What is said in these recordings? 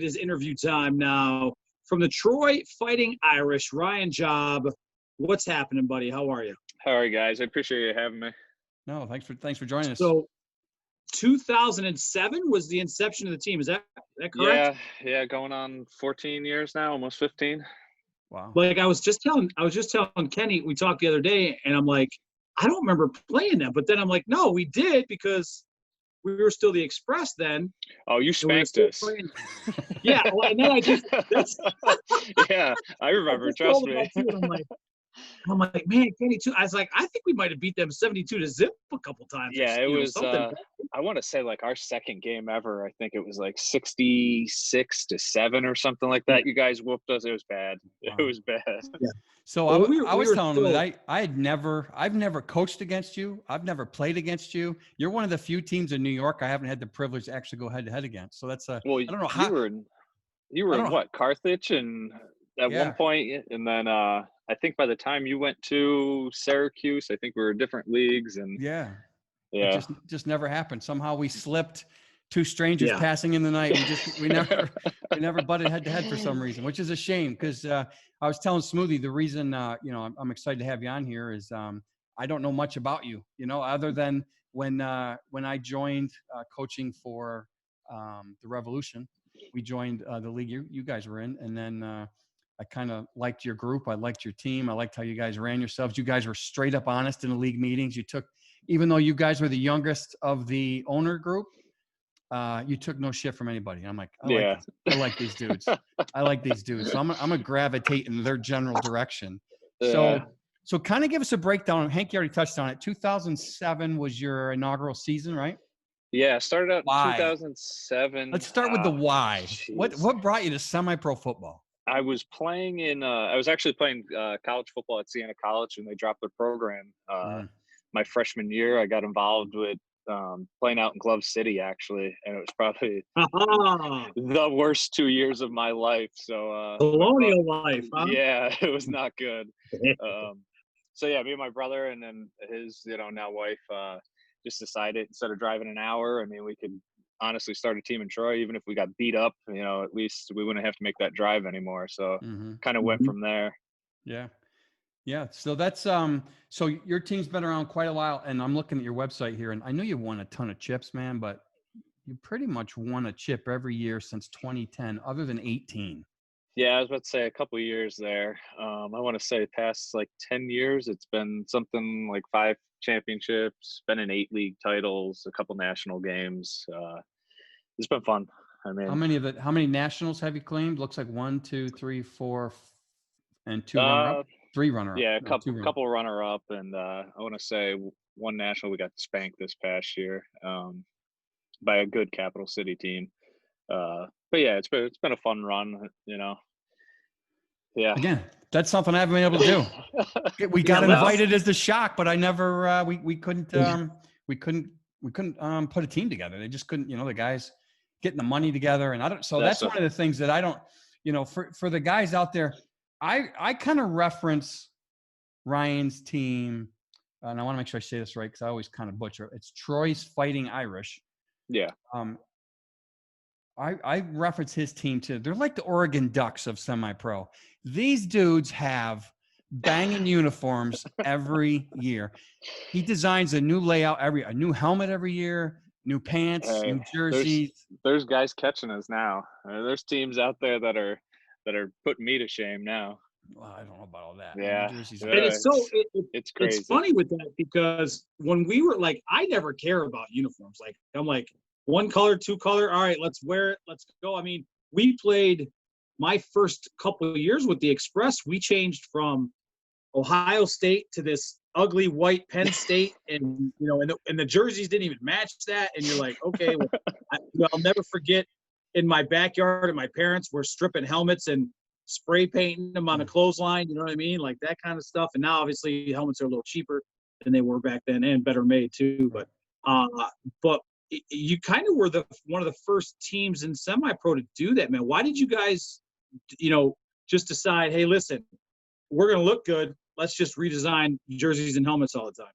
It is interview time now. From the Troy Fighting Irish, Ryan Job. What's happening, buddy? How are you? How are you guys? I appreciate you having me. No, thanks for joining us. So 2007 was the inception of the team. Is that correct? Yeah, going on 14 years now, almost 15. Wow. Like I was just telling Kenny, we talked the other day, and I'm like, I don't remember playing that. But then I'm like, no, we did, because we were still the Express then. Oh, you spanked us. Yeah, well, and then yeah, I remember. Trust me. I'm like, man, Kenny too. I was like, I think we might have beat them 72-0 a couple times. Yeah, it was. I want to say like our second game ever. I think it was like 66-7 or something like that. You guys whooped us. It was bad. Wow. It was bad. Yeah. So I was telling them that I've never coached against you. I've never played against you. You're one of the few teams in New York I haven't had the privilege to actually go head to head against. So that's well, I don't know how you were in what, Carthage, and at one point, and then I think by the time you went to Syracuse, I think we were in different leagues, and it just never happened. Somehow we slipped. Two strangers passing in the night. We never butted head to head for some reason, which is a shame, because I was telling Smoothie the reason I'm excited to have you on here is I don't know much about you, other than when I joined coaching for the Revolution. We joined the league you guys were in, and then I kind of liked your group. I liked your team. I liked how you guys ran yourselves. You guys were straight up honest in the league meetings. Even though you guys were the youngest of the owner group, you took no shit from anybody. I'm like, I like these dudes. I like these dudes. So I'm gonna gravitate in their general direction. So kind of give us a breakdown. Hantke already touched on it. 2007 was your inaugural season, right? Yeah, started out in 2007. Let's start with the why. What brought you to semi-pro football? I was playing I was actually playing college football at Siena College, and they dropped their program. My freshman year, I got involved with playing out in Glove City, actually, and it was probably the worst 2 years of my life. So colonial life, huh? Yeah, it was not good. So yeah, me and my brother, and then his now wife, just decided, instead of driving an hour, I mean, we could honestly start a team in Troy. Even if we got beat up, at least we wouldn't have to make that drive anymore. So kind of went from there. Yeah. So that's so your team's been around quite a while, and I'm looking at your website here, and I know you won a ton of chips, man, but you pretty much won a chip every year since 2010, other than 18. Yeah, I was about to say a couple of years there. I want to say past like 10 years, it's been something like 5 championships, been in 8 league titles, a couple national games. It's been fun. I mean, how many nationals have you claimed? Looks like 1, 2, 3, 4, and 2 runner-up. 3 runner-up. Yeah, couple runner-up, and I want to say 1 national. We got spanked this past year by a good capital city team. But yeah, it's been a fun run. Yeah. Again, that's something I haven't been able to do. We got invited as the Shock, but I never. We couldn't. We couldn't put a team together. They just couldn't. The guys getting the money together, and I don't. So that's one of the things that I don't. For the guys out there. I kind of reference Ryan's team, and I want to make sure I say this right because I always kind of butcher it. It's Troy's Fighting Irish. Yeah. I reference his team too. They're like the Oregon Ducks of semi-pro. These dudes have banging uniforms every year. He designs a new layout a new helmet every year, new pants, new jerseys. There's guys catching us now. There's teams out there that are putting me to shame now. Well, I don't know about all that. Yeah. And it's crazy. It's funny with that, because when we were like, I never care about uniforms. Like, I'm like, 1 color, 2 color. All right, let's wear it. Let's go. I mean, we played my first couple of years with the Express. We changed from Ohio State to this ugly white Penn State, and and the jerseys didn't even match that. And you're like, okay, well, I'll never forget. In my backyard, and my parents were stripping helmets and spray painting them on a clothesline. You know what I mean? Like that kind of stuff. And now obviously helmets are a little cheaper than they were back then, and better made too. But you kind of were one of the first teams in semi-pro to do that, man. Why did you guys, just decide, hey, listen, we're going to look good. Let's just redesign jerseys and helmets all the time?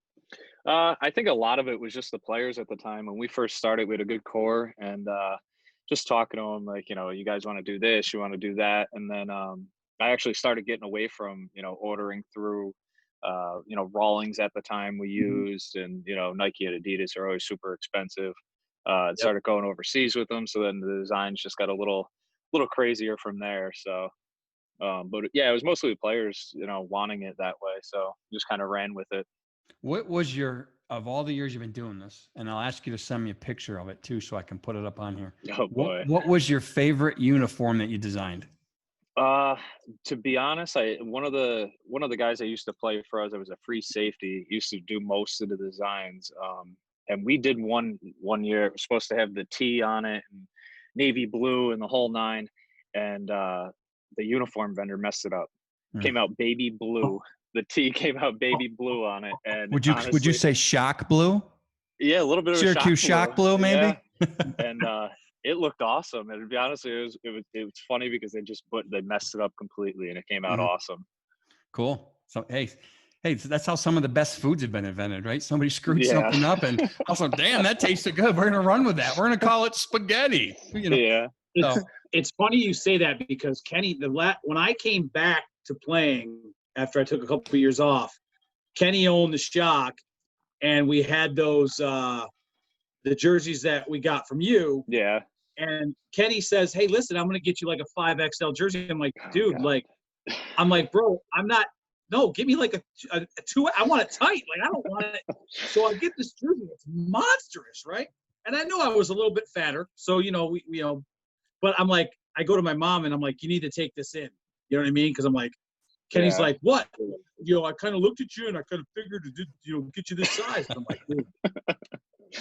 I think a lot of it was just the players at the time. When we first started, we had a good core, and just talking to them, like, you guys want to do this, you want to do that. And then I actually started getting away from, ordering through, Rawlings at the time we used, and, Nike and Adidas are always super expensive. And Yep. started going overseas with them. So then the designs just got a little crazier from there. So, but yeah, it was mostly the players, wanting it that way. So just kind of ran with it. What was of all the years you've been doing this, and I'll ask you to send me a picture of it too, so I can put it up on here. Oh boy. What was your favorite uniform that you designed? To be honest, one of the guys I used to play for us, I was a free safety, used to do most of the designs. And we did one year. It was supposed to have the T on it and navy blue and the whole nine. And the uniform vendor messed it up. Came out baby blue. The T came out baby blue on it. And would you say shock blue? Yeah, a little bit of Syracuse shock blue, maybe. Yeah. And it looked awesome. And to be honest, it was funny because they messed it up completely, and it came out awesome. Cool. So hey, that's how some of the best foods have been invented, right? Somebody screwed something up, and also, damn, that tasted good. We're gonna run with that. We're gonna call it spaghetti. Yeah. It's funny you say that, because Kenny, when I came back to playing after I took a couple of years off, Kenny owned the Shock, and we had those the jerseys that we got from you. Yeah. And Kenny says, "Hey, listen, I'm gonna get you like a 5XL jersey." I'm like, dude, bro, no, give me like a 2. I want it tight. Like, I don't want it. So I get this jersey. It's monstrous, right? And I know I was a little bit fatter, so but I'm like, I go to my mom and I'm like, you need to take this in. You know what I mean? Because I'm like, Kenny's like, what? I kind of looked at you and I kind of figured to get you this size. And I'm like, dude.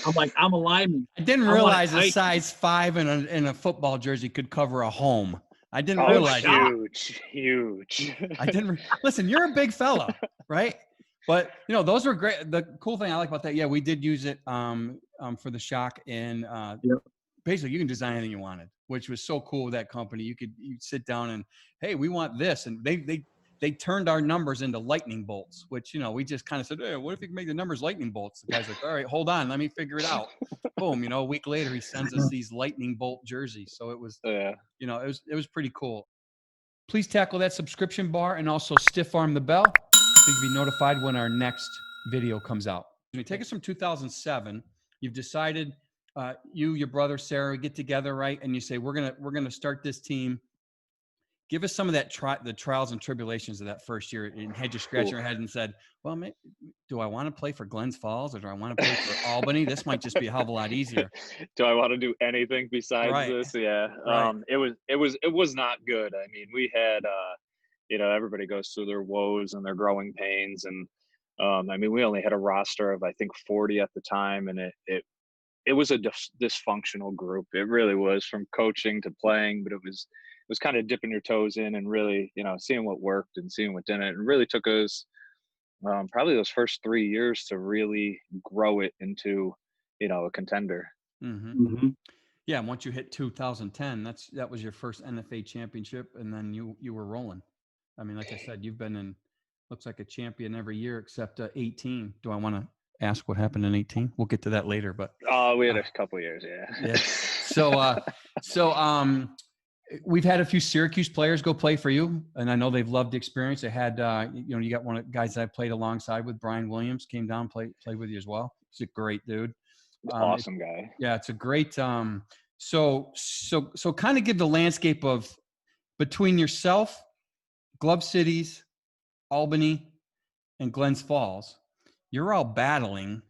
I'm a lineman. I didn't realize a size 5 in a football jersey could cover a home. I didn't realize huge. I didn't listen. You're a big fella, right? But those were great. The cool thing I like about that, yeah, we did use it for the Shock, and basically you can design anything you wanted, which was so cool with that company. You'd sit down and, hey, we want this, and they turned our numbers into lightning bolts, which we just kind of said, hey, what if you can make the numbers lightning bolts? The guy's like, all right, hold on, let me figure it out. Boom, a week later he sends us these lightning bolt jerseys. So it was, it was pretty cool. Please tackle that subscription bar and also stiff arm the bell so you can be notified when our next video comes out. Take us from 2007. You've decided, you, your brother, Sarah, get together, right? And you say, we're gonna start this team. Give us some of that the trials and tribulations of that first year, and had you scratch your head and said, well, do I want to play for Glens Falls, or do I want to play for Albany? This might just be a hell of a lot easier. Do I want to do anything besides this? Yeah. Right. It was not good. I mean, we had, everybody goes through their woes and their growing pains. And we only had a roster of, I think, 40 at the time. And it was a dysfunctional group. It really was, from coaching to playing, but it was kind of dipping your toes in and really, seeing what worked and seeing what didn't. It really took us probably those first 3 years to really grow it into, a contender. Mm-hmm. Mm-hmm. Yeah. And once you hit 2010, that was your first NFA championship. And then you were rolling. I mean, like I said, you've been looks like a champion every year except 18. Do I want to ask what happened in 18? We'll get to that later, but we had a couple of years. Yeah. So we've had a few Syracuse players go play for you, and I know they've loved the experience. They had, you got one of the guys that I played alongside with, Brian Williams, came down, played with you as well. He's a great dude. Awesome guy. Yeah, it's a great. So kind of give the landscape of between yourself, Glove Cities, Albany, and Glens Falls. You're all battling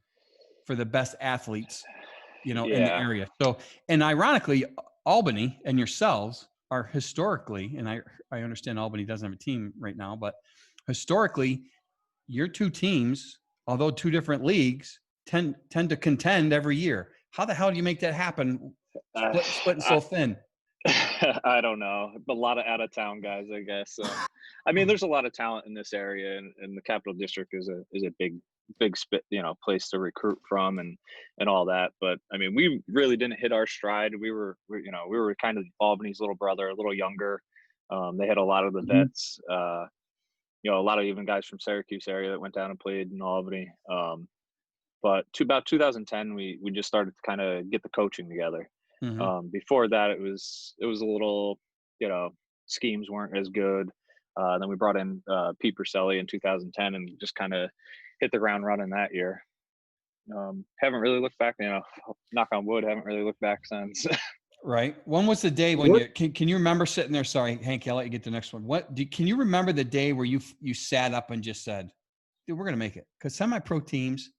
for the best athletes, in the area. So, and ironically, Albany and yourselves are historically, and I understand Albany doesn't have a team right now, but historically, your two teams, although two different leagues, tend to contend every year. How the hell do you make that happen? Splitting so thin. I don't know. A lot of out-of-town guys, I guess. There's a lot of talent in this area, and the Capital District is a big place to recruit from and all that. But we really didn't hit our stride. We were kind of Albany's little brother, a little younger. They had a lot of the vets, a lot of even guys from Syracuse area that went down and played in Albany. But about 2010, we just started to kind of get the coaching together. Before that, it was a little, schemes weren't as good. Then we brought in Pete Purcelli in 2010 and just kind of hit the ground running that year. Haven't really looked back, knock on wood, haven't really looked back since. Right. When was the day when can you remember sitting there? Sorry, Hank, I'll let you get the next one. Can you remember the day where you sat up and just said, dude, we're going to make it? Because semi-pro teams,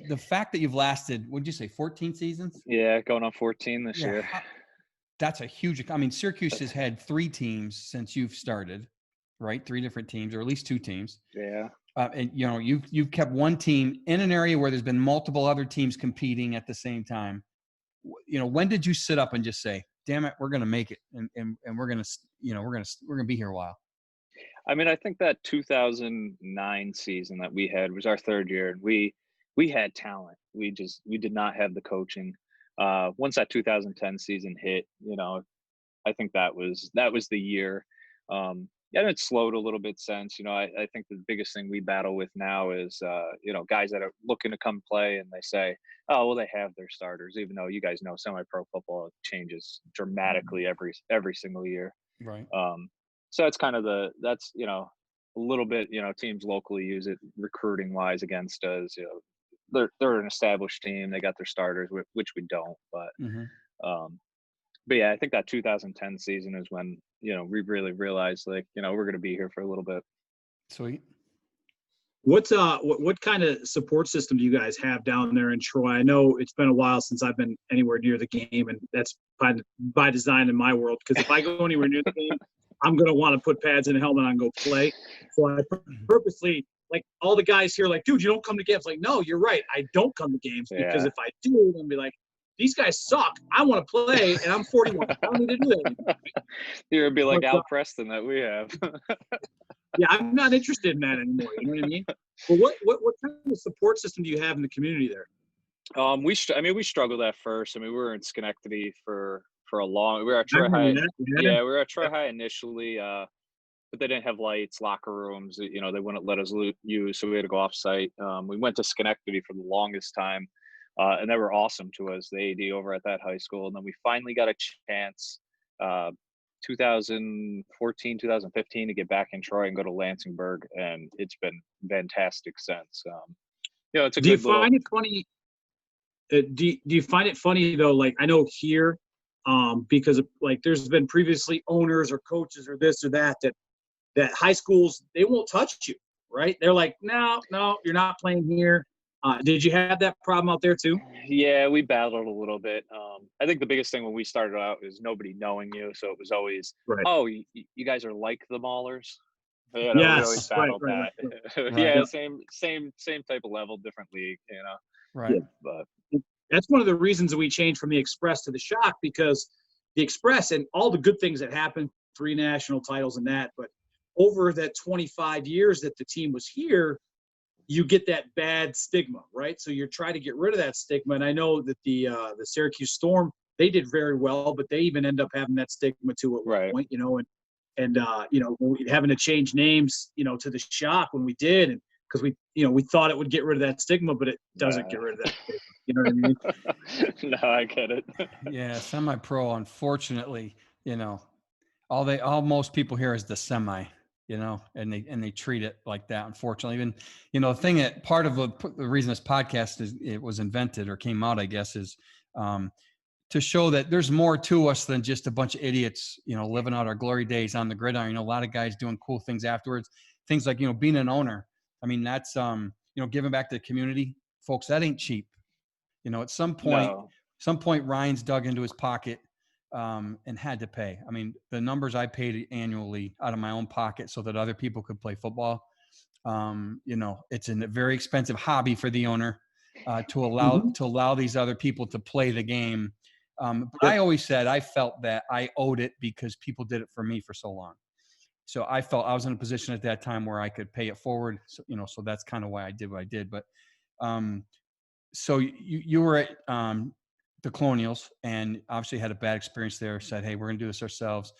the fact that you've lasted, what'd you say, 14 seasons? Yeah, going on 14 this year. That's a huge, Syracuse has had 3 teams since you've started, right? 3 different teams, or at least 2 teams. Yeah. And you've kept one team in an area where there's been multiple other teams competing at the same time. When did you sit up and just say, damn it, we're going to make it. And we're going to be here a while. I mean, I think that 2009 season that we had was our 3rd year, and we had talent. We did not have the coaching. Once that 2010 season hit, I think that was the year. And it slowed a little bit since. I think the biggest thing we battle with now is, guys that are looking to come play and they say, oh, well, they have their starters, even though you guys know semi-pro football changes dramatically every single year. Right. So it's kind of a little bit, teams locally use it recruiting wise against us. They're an established team. They got their starters, which we don't. But yeah, I think that 2010 season is when, we really realized we're going to be here for a little bit. Sweet. What kind of support system do you guys have down there in Troy? I know it's been a while since I've been anywhere near the game, and that's by design in my world. Because if I go anywhere near the game, I'm going to want to put pads and a helmet on and go play. So I purposely, like, all the guys here, like, dude, you don't come to games. Like, no, you're right. I don't come to games because if I do, I'm be like, these guys suck. I want to play, and I'm 41. I don't need to do that. You're gonna be like Al Preston that we have. Yeah, I'm not interested in that anymore. You know what I mean? But what kind of support system do you have in the community there? We struggled at first. We were in Schenectady for a long. We were at Troy High. Yeah, we were at Troy High initially, but they didn't have lights, locker rooms. They wouldn't let us use, so we had to go off site. We went to Schenectady for the longest time. And they were awesome to us, the AD over at that high school. And then we finally got a chance, 2014, 2015, to get back in Troy and go to Lansingburg. And it's been fantastic since. It's a good find it funny? Do you find it funny, though? Like, I know here, because of, like, there's been previously owners or coaches or this or that high schools, they won't touch you, right? They're like, no, you're not playing here. Did you have that problem out there too? Yeah, we battled a little bit. I think the biggest thing when we started out is nobody knowing you. So it was always, oh, you guys are like the Maulers. Yes, we always battled that. Right. Yeah, same type of level, different league, Right. Yeah. But that's one of the reasons that we changed from the Express to the Shock, because the Express and all the good things that happened, 3 national titles and that, but over that 25 years that the team was here, you get that bad stigma, right? So you're trying to get rid of that stigma. And I know that the Syracuse Storm, they did very well, but they even end up having that stigma too at one point, and having to change names, to the Shock when we did, and because we thought it would get rid of that stigma, but it doesn't get rid of that stigma. You know what I mean? No, I get it. Yeah, semi-pro, unfortunately, all most people hear is the semi. And they treat it like that, unfortunately. Even, the thing that part of the reason this podcast was invented or came out, I guess, is to show that there's more to us than just a bunch of idiots, living out our glory days on the gridiron. A lot of guys doing cool things afterwards, things like, being an owner. That's, giving back to the community, folks. That ain't cheap. At some point, Ryan's dug into his pocket and had to pay. The numbers I paid annually out of my own pocket so that other people could play football. It's a very expensive hobby for the owner to allow these other people to play the game. But I always said I felt that I owed it because people did it for me for so long. So I felt I was in a position at that time where I could pay it forward. So, so that's kind of why I did what I did. But so you were at the Colonials and obviously had a bad experience there, said, hey, we're going to do this ourselves,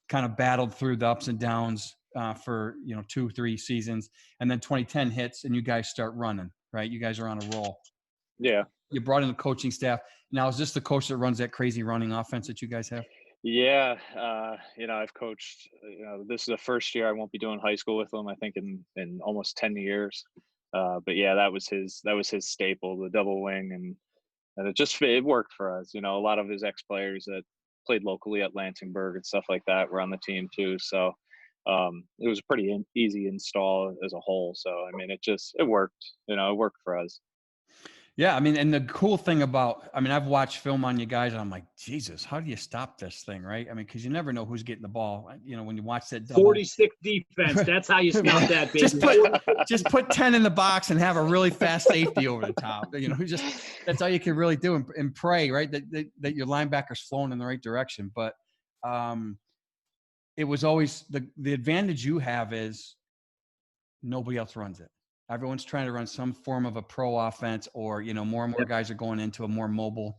kind of battled through the ups and downs for, 2-3 seasons. And then 2010 hits and you guys start running, right? You guys are on a roll. Yeah. you brought in the coaching staff. Now, is this the coach that runs that crazy running offense that you guys have? Yeah, I've coached. This is the first year I won't be doing high school with him. I think in almost 10 years. But yeah, that was his staple, the double wing, and it worked for us. A lot of his ex-players that played locally at Lansingburg and stuff like that were on the team too. So it was a pretty easy install as a whole. So I mean, it worked. It worked for us. Yeah, I mean, and the cool thing about, I've watched film on you guys, and I'm like, Jesus, how do you stop this thing, right? I mean, because you never know who's getting the ball. When you watch that double. 46 defense, that's how you stop that, baby. Just put 10 in the box and have a really fast safety over the top. That's all you can really do, and pray, right, that your linebacker's flowing in the right direction. But it was always the advantage you have is nobody else runs it. Everyone's trying to run some form of a pro offense, or, more and more guys are going into a more mobile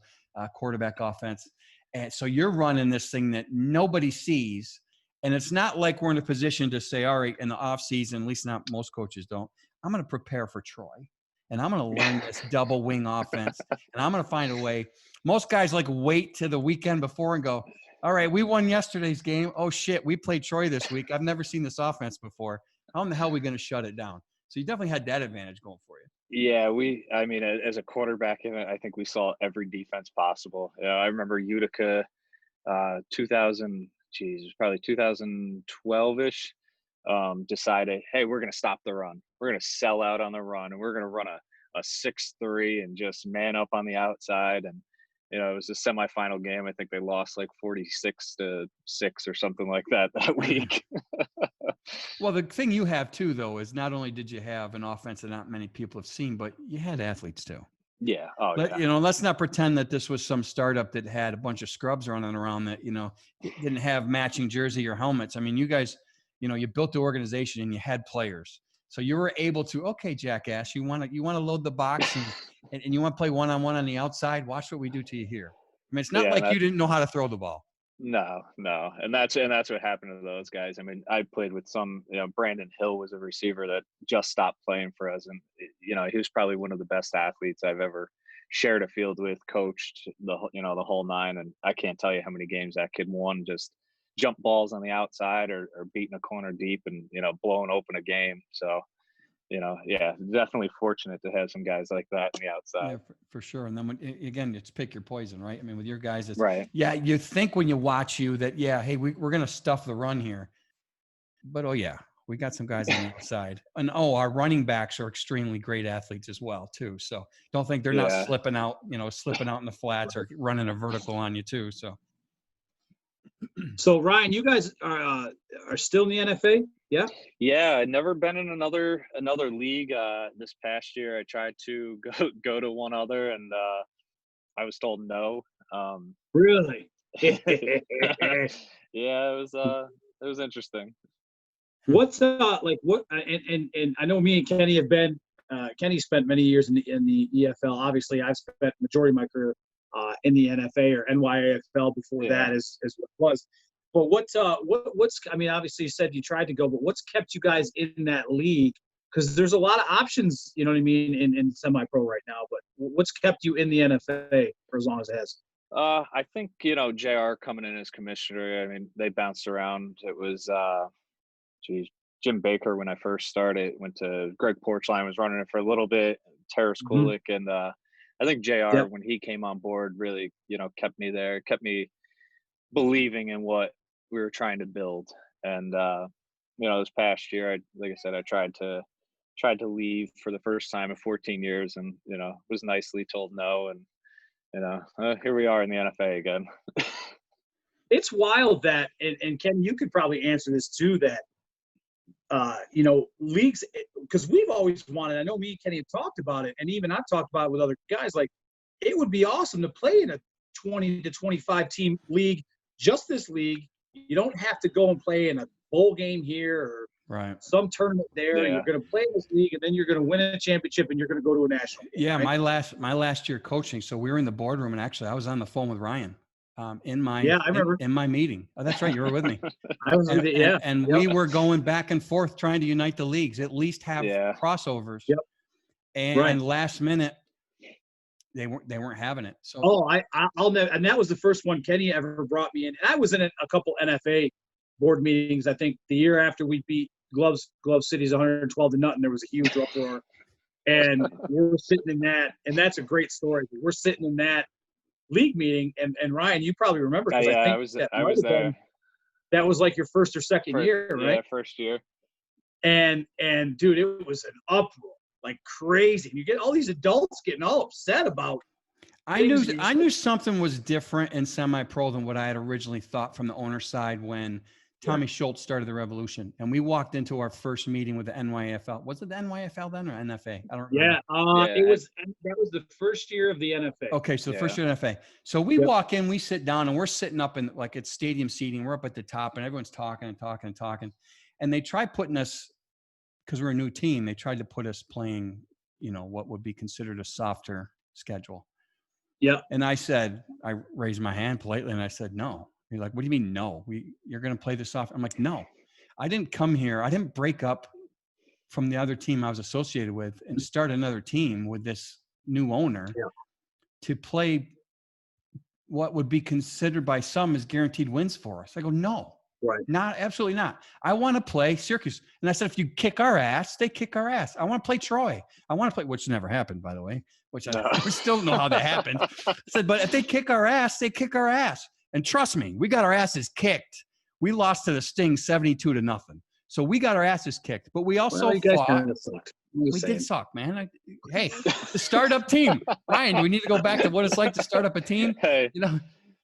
quarterback offense. And so you're running this thing that nobody sees. And it's not like we're in a position to say, all right, in the off season, at least not most coaches don't, I'm going to prepare for Troy, and I'm going to learn this double wing offense, and I'm going to find a way. Most guys wait to the weekend before and go, all right, we won yesterday's game. Oh shit, we played Troy this week. I've never seen this offense before. How in the hell are we going to shut it down? So you definitely had that advantage going for you. Yeah, as a quarterback in it, I think we saw every defense possible. I remember Utica, 2000, it was probably 2012-ish, decided, hey, we're going to stop the run. We're going to sell out on the run, and we're going to run a 6-3 and just man up on the outside. And, it was a semifinal game. I think they lost 46-6 or something like that week. Well, the thing you have too, though, is not only did you have an offense that not many people have seen, but you had athletes too. Yeah. Let's not pretend that this was some startup that had a bunch of scrubs running around that, didn't have matching jersey or helmets. I mean, you guys, you built the organization and you had players. So you were able to, okay, jackass, you want to load the box and you want to play one-on-one on the outside. Watch what we do to you here. I mean, it's not like you didn't know how to throw the ball. No. And that's what happened to those guys. I mean, I played with some, Brandon Hill was a receiver that just stopped playing for us. And, he was probably one of the best athletes I've ever shared a field with, coached the whole nine. And I can't tell you how many games that kid won, just jump balls on the outside or beating a corner deep and, blowing open a game. So, definitely fortunate to have some guys like that on the outside. Yeah, for sure. And then again, it's pick your poison, right? I mean, with your guys, it's right. Yeah, you think when you watch you that, hey, we're going to stuff the run here. But, we got some guys on the outside. And, our running backs are extremely great athletes as well, too. So don't think they're not slipping out in the flats or running a vertical on you, too. So Ryan, you guys are still in the NFA? Yeah. Yeah, I'd never been in another league. This past year, I tried to go to one other, and I was told no. Really? Yeah, it was interesting. What's what? And I know me and Kenny have been. Kenny spent many years in the EFL. Obviously, I've spent majority of my career in the NFA or NYAFL before that is what it was. But what's I mean, obviously you said you tried to go, but what's kept you guys in that league? Because there's a lot of options, you know what I mean, in semi-pro right now. But what's kept you in the NFA for as long as it has? I think, JR coming in as commissioner, I mean, they bounced around. It was Jim Baker when I first started, went to Greg Porchline, was running it for a little bit, Terrace Kulik, and I think JR, when he came on board, really, kept me there, kept me believing in what we were trying to build. And, this past year, like I said, I tried to leave for the first time in 14 years and, was nicely told no. And, here we are in the NFA again. It's wild that, and Ken, you could probably answer this too, that, leagues, because we've always wanted, I know me and Kenny have talked about it, and even I've talked about it with other guys, it would be awesome to play in a 20 to 25 team league, just this league. You don't have to go and play in a bowl game here or some tournament there. Yeah. You're going to play in this league, and then you're going to win a championship, and you're going to go to a national game. Yeah, right? my last year coaching, so we were in the boardroom, and actually I was on the phone with Ryan. In my meeting. Oh, that's right. You were with me. I was with it, yeah. And we were going back and forth trying to unite the leagues, at least have crossovers. Yep. And last minute, they weren't having it. So I'll never, and that was the first one Kenny ever brought me in. And I was in a couple NFA board meetings. I think the year after we beat Glove City's 112-0, there was a huge uproar. And we're sitting in that, and that's a great story. We're sitting in that league meeting, and Ryan, you probably remember, because I was there. That was like your first or second year, right? Yeah, first year. And dude, it was an uproar like crazy. You get all these adults getting all upset about. I knew something was different in semi-pro than what I had originally thought from the owner side when Tommy Schultz started the Revolution, and we walked into our first meeting with the NYFL. Was it the NYFL then or NFA? I don't remember. That was the first year of the NFA. Okay, so the first year of NFA. So we walk in, we sit down, and we're sitting up in like it's stadium seating. We're up at the top, and everyone's talking and talking and talking. And they tried putting us, because we're a new team, they tried to put us playing, what would be considered a softer schedule. Yeah. And I raised my hand politely, and I said, no. You're like, what do you mean, no? You're going to play this off? I'm like, no. I didn't come here. I didn't break up from the other team I was associated with and start another team with this new owner to play what would be considered by some as guaranteed wins for us. I go, no. Right. Absolutely not. I want to play Syracuse. And I said, if you kick our ass, they kick our ass. I want to play Troy. I want to play, which never happened, by the way, we still don't know how that happened. I said, but if they kick our ass, they kick our ass. And trust me, we got our asses kicked. We lost to the Sting 72-0. So we got our asses kicked, but we also fought. We did suck, man. Hey, the startup team. Ryan, do we need to go back to what it's like to start up a team? Hey.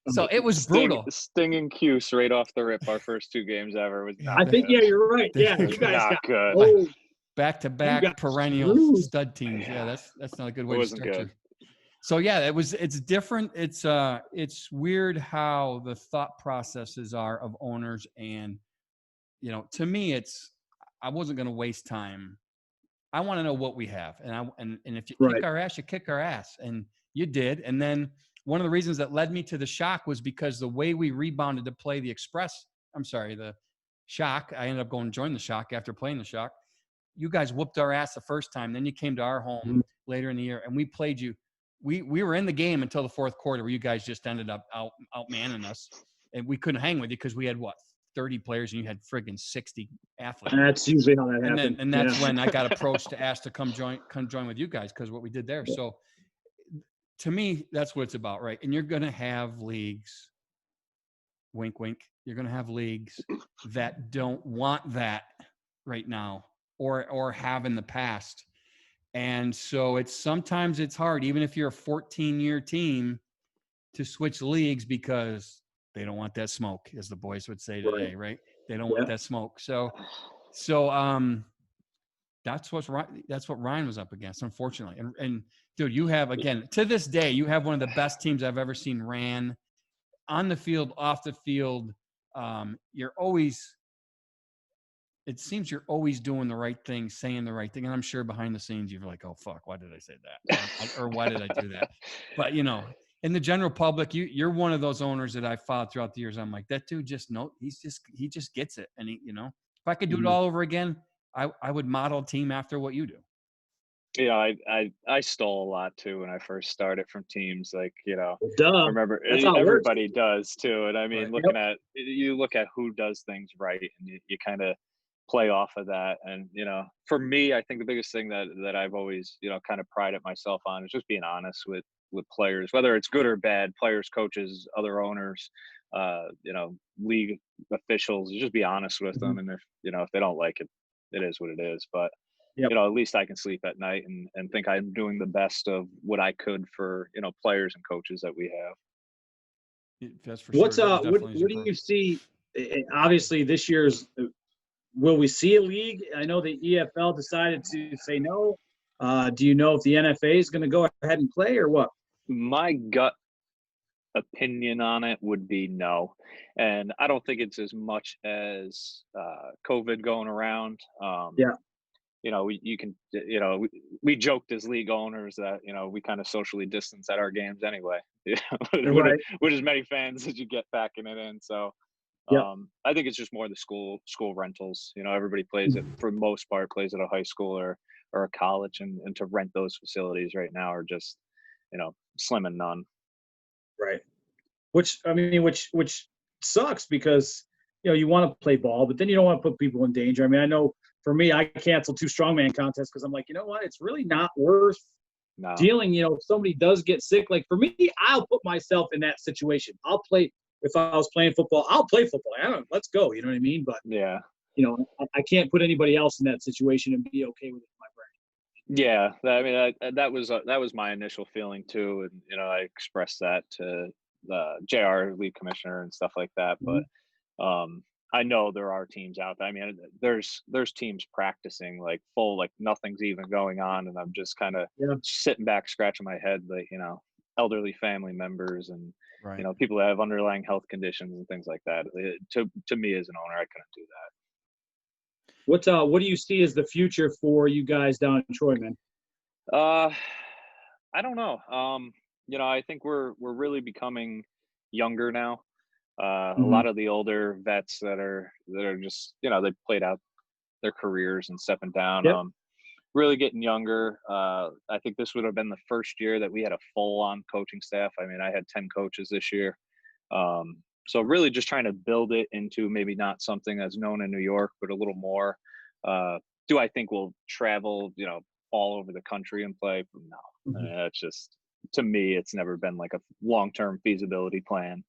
So it was brutal. Sting and Cuse right off the rip. Our first 2 games ever was. I think you're right. Yeah, you guys got good. Back-to-back perennial stud teams. Yeah, that's not a good way to structure. So yeah, it's different. It's weird how the thought processes are of owners, and to me, I wasn't going to waste time. I want to know what we have, and if you kick our ass, you kick our ass, and you did. And then one of the reasons that led me to the Shock was because the way we rebounded to play the Shock. I ended up going to join the Shock after playing the Shock. You guys whooped our ass the first time. Then you came to our home later in the year, and we played you. We were in the game until the fourth quarter, where you guys just ended up outmanning us, and we couldn't hang with you because we had 30 players, and you had friggin' 60 athletes. And that's usually how that happens. And that's when I got approached to ask to come join with you guys because what we did there. So to me, that's what it's about, right? And you're gonna have leagues, wink, wink. You're gonna have leagues that don't want that right now, or have in the past. And so sometimes it's hard, even if you're a 14-year team, to switch leagues because they don't want that smoke, as the boys would say today, right? They don't want that smoke. So that's what Ryan was up against, unfortunately. And dude, you have, again, to this day, you have one of the best teams I've ever seen ran on the field, off the field. It seems you're always doing the right thing, saying the right thing. And I'm sure behind the scenes, you're like, oh, fuck, why did I say that? Or why did I do that? But, in the general public, you're one of those owners that I followed throughout the years. I'm like, that dude he just gets it. And if I could do it all over again, I would model a team after what you do. I stole a lot too when I first started from teams. Like, I remember everybody does too. And I mean, you look at who does things right, and you kind of play off of that. And for me, I think the biggest thing that I've always kind of prided myself on is just being honest with players, whether it's good or bad, players, coaches, other owners, league officials. Just be honest with them, and if they don't like it, it is what it is. But at least I can sleep at night and think I'm doing the best of what I could for players and coaches that we have. That's for sure. What do you see? Obviously, this year's. Will we see a league? I know the EFL decided to say no. Do you know if the NFA is going to go ahead and play or what? My gut opinion on it would be no. And I don't think it's as much as COVID going around. We joked as league owners that, we kind of socially distance at our games anyway, with as many fans as you get packing it in. So I think it's just more the school rentals. Everybody plays it, for the most part, plays at a high school or a college, and to rent those facilities right now are just, slim and none. Right. Which sucks because, you want to play ball, but then you don't want to put people in danger. I mean, I know for me, I canceled 2 strongman contests because I'm like, you know what? It's really not worth dealing. If somebody does get sick, like for me, I'll put myself in that situation. I'll play. If I was playing football, I'll play football. Let's go. You know what I mean? But yeah, I can't put anybody else in that situation and be okay with it in my brain. Yeah, I mean, that was my initial feeling too, and I expressed that to the JR league commissioner and stuff like that. Mhm. But I know there are teams out there. I mean, there's teams practicing like full, like nothing's even going on, and I'm just kind of sitting back, scratching my head, like elderly family members and people that have underlying health conditions and things like that. To me as an owner, I couldn't do that. What do you see as the future for you guys down in Troy, man? I don't know. I think we're really becoming younger now. A lot of the older vets that are just they played out their careers and stepping down. Yep. Really getting younger. I think this would have been the first year that we had a full-on coaching staff. I mean, I had 10 coaches this year. So really just trying to build it into maybe not something that's known in New York, but a little more. Do I think we'll travel, all over the country and play? No. It's just, to me, it's never been like a long-term feasibility plan.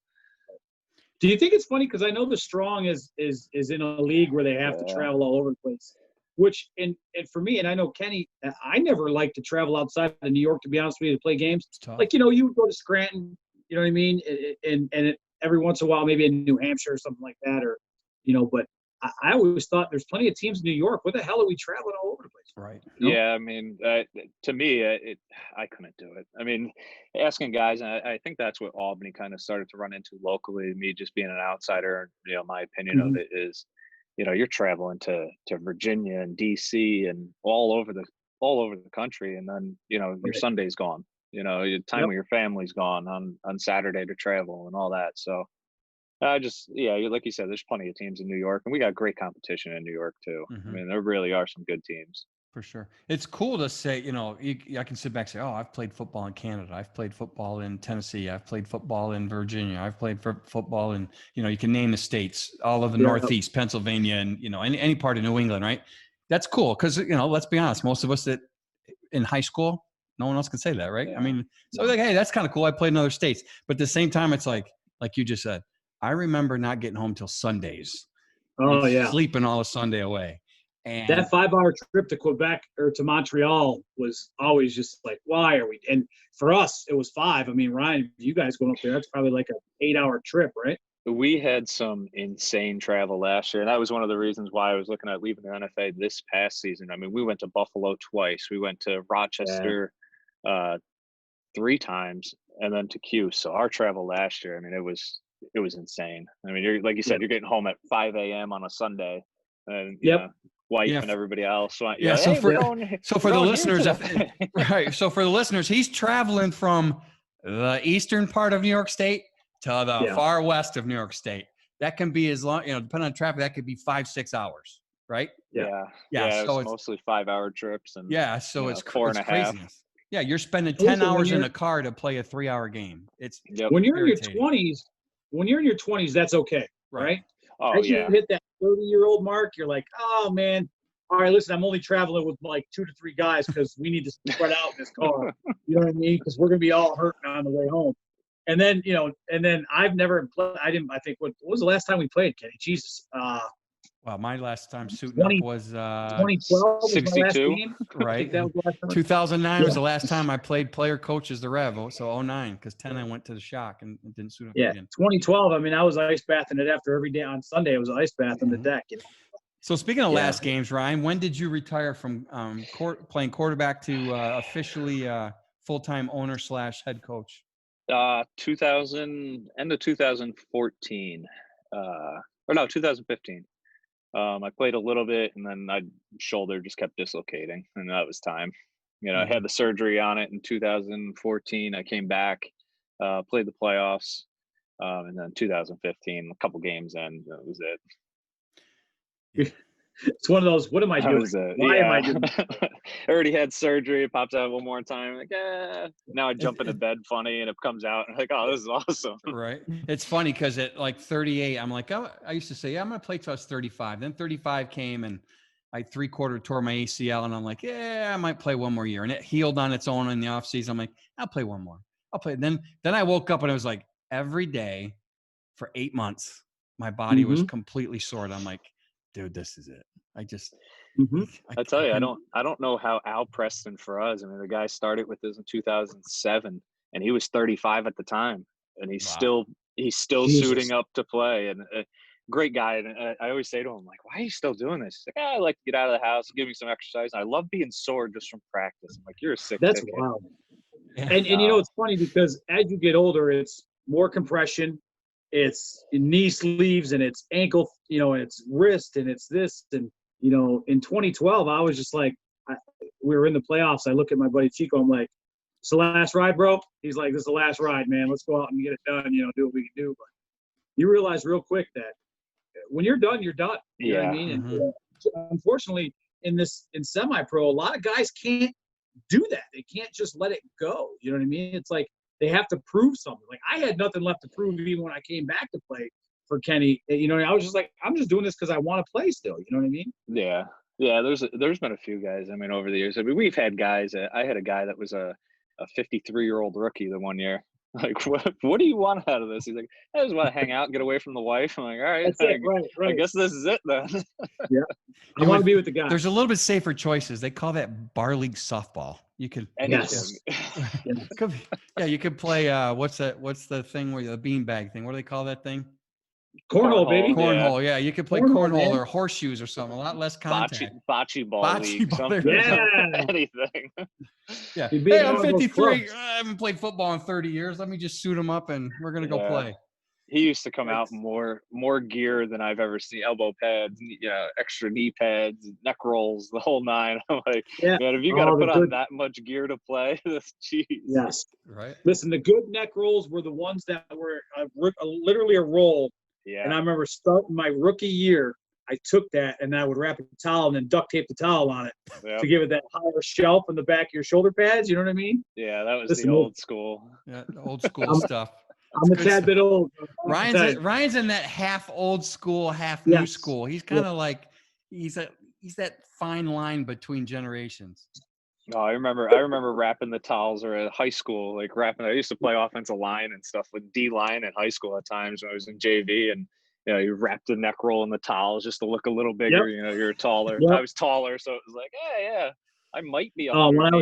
Do you think it's funny? Because I know the Strong is in a league where they have to travel all over the place. Which, and for me, and I know Kenny, I never like to travel outside of New York, to be honest with you, to play games. Like, you would go to Scranton, you know what I mean? And every once in a while, maybe in New Hampshire or something like that, or, but I always thought there's plenty of teams in New York. What the hell are we traveling all over the place? Right. Yeah, I mean, to me, I couldn't do it. I mean, asking guys, and I think that's what Albany kind of started to run into locally. Me just being an outsider, my opinion of it is, you're traveling to Virginia and DC and all over the country, and then your Sunday's gone. Your time with your family's gone on Saturday to travel and all that. So. Like you said, there's plenty of teams in New York, and we got great competition in New York too. I mean, there really are some good teams. For sure. It's cool to say, I can sit back and say, oh, I've played football in Canada. I've played football in Tennessee. I've played football in Virginia. I've played football in, you can name the states, all of the Northeast, Pennsylvania, and, any part of New England, right? That's cool. Cause, let's be honest, most of us that in high school, no one else can say that, right? Yeah. I mean, so like, hey, that's kind of cool. I played in other states. But at the same time, it's like you just said, I remember not getting home till Sundays. Oh, yeah. Sleeping all of Sunday away. And that 5-hour trip to Quebec or to Montreal was always just like, why are we? And for us, it was 5. I mean, Ryan, you guys going up there, that's probably like an 8-hour trip, right? We had some insane travel last year. And that was one of the reasons why I was looking at leaving the NFA this past season. I mean, we went to Buffalo twice. We went to Rochester 3 times and then to Q. So our travel last year, I mean, it was insane. I mean, you're like you said, you're getting home at 5 a.m. on a Sunday, and wife and everybody else. So so for the listeners, right? So for the listeners, he's traveling from the eastern part of New York State to the far west of New York State. That can be as long, depending on traffic, that could be 5-6 hours, right? Yeah. So it's mostly 5-hour trips, and so it's 4.5. Craziness. Yeah, you're spending 10 hours in a car to play a 3-hour game. It's when you're irritating. When you're in your 20s, that's okay, right? Oh, as you hit that 30-year-old mark, you're like, oh, man, all right, listen, I'm only traveling with like 2 to 3 guys because we need to spread out in this car. You know what I mean? Because we're going to be all hurting on the way home. And then, I've never played. I think, what was the last time we played, Kenny? Jesus. Well, my last time suiting up was 2012 62. Was my last game. Right. That was the last time. 2009 was the last time I played player coach as the Rev. So 09, because 10 I went to the Shock and didn't suit up again. 2012. I mean, I was ice bathing it after every day on Sunday. I was ice bathing the deck. So speaking of last games, Ryan, when did you retire from playing quarterback to officially full-time owner / head coach? 2014. 2015. I played a little bit, and then my shoulder just kept dislocating, and that was time. I had the surgery on it in 2014. I came back, played the playoffs, and then 2015, a couple games in, that was it. It's one of those, what am I doing? Why am I doing I already had surgery. It pops out one more time. Like, now I jump into bed funny and it comes out. And I'm like, oh, this is awesome. Right. It's funny because at like 38, I'm like, oh, I used to say, yeah, I'm going to play till I was 35. Then 35 came and I 3/4 tore my ACL. And I'm like, yeah, I might play one more year. And it healed on its own in the off season. I'm like, I'll play one more. I'll play. Then I woke up and it was like every day for 8 months, my body was completely sore. I'm like, dude, this is it. I just, I tell you, I don't know how Al Preston for us. I mean, the guy started with this in 2007 and he was 35 at the time and he's still suiting up to play, and great guy. And I always say to him, like, why are you still doing this? He's like, I like to get out of the house, give me some exercise. I love being sore just from practice. I'm like, you're a sick That's ticket. wild. And you know, it's funny because as you get older, it's more compression, it's knee sleeves, and it's ankle, you know, and it's wrist, and it's this. And, you know, in 2012, I was just like, we were in the playoffs. I look at my buddy Chico. I'm like, it's the last ride, bro. He's like, this is the last ride, man. Let's go out and get it done, you know, do what we can do. But you realize real quick that when you're done, you're done. You know what I mean? And unfortunately, in semi-pro, a lot of guys can't do that. They can't just let it go. You know what I mean? It's like they have to prove something. Like I had nothing left to prove even when I came back to play for Kenny. You know, I was just like, I'm just doing this because I want to play still. You know what I mean? Yeah. There's been a few guys. I mean, over the years, I mean, we've had guys. I had a guy that was a 53-year-old rookie the one year. Like, what do you want out of this? He's like, I just want to hang out and get away from the wife. I'm like, all right, right. I guess this is it then. Yeah. I want to be with the guy. There's a little bit safer choices. They call that bar league softball. You could, yes. You could play, what's the thing where the beanbag thing? What do they call that thing? Cornhole, baby. Cornhole, yeah. You could play cornhole or horseshoes or something. A lot less contact. Bocce ball league. Anything. Yeah. Hey, I'm 53. I haven't played football in 30 years. Let me just suit them up and we're gonna go play. He used to come out more gear than I've ever seen. Elbow pads, extra knee pads, neck rolls, the whole nine. I'm like, man, if you got to put on that much gear to play, jeez. Yes. Right. Listen, the good neck rolls were the ones that were literally a roll. Yeah. And I remember starting my rookie year, I took that and I would wrap a towel and then duct tape the towel on it to give it that higher shelf on the back of your shoulder pads. You know what I mean? Yeah, that was the old school. Yeah, the old school stuff. I'm a tad bit old. Ryan's in that half old school, half new school. He's kind of like he's that fine line between generations. Oh, I remember wrapping the towels or at high school, like wrapping. I used to play offensive line and stuff with D line in high school at times when I was in JV, and you wrap the neck roll in the towels just to look a little bigger. Yep. You're taller. Yep. I was taller, so it was like, I might be. When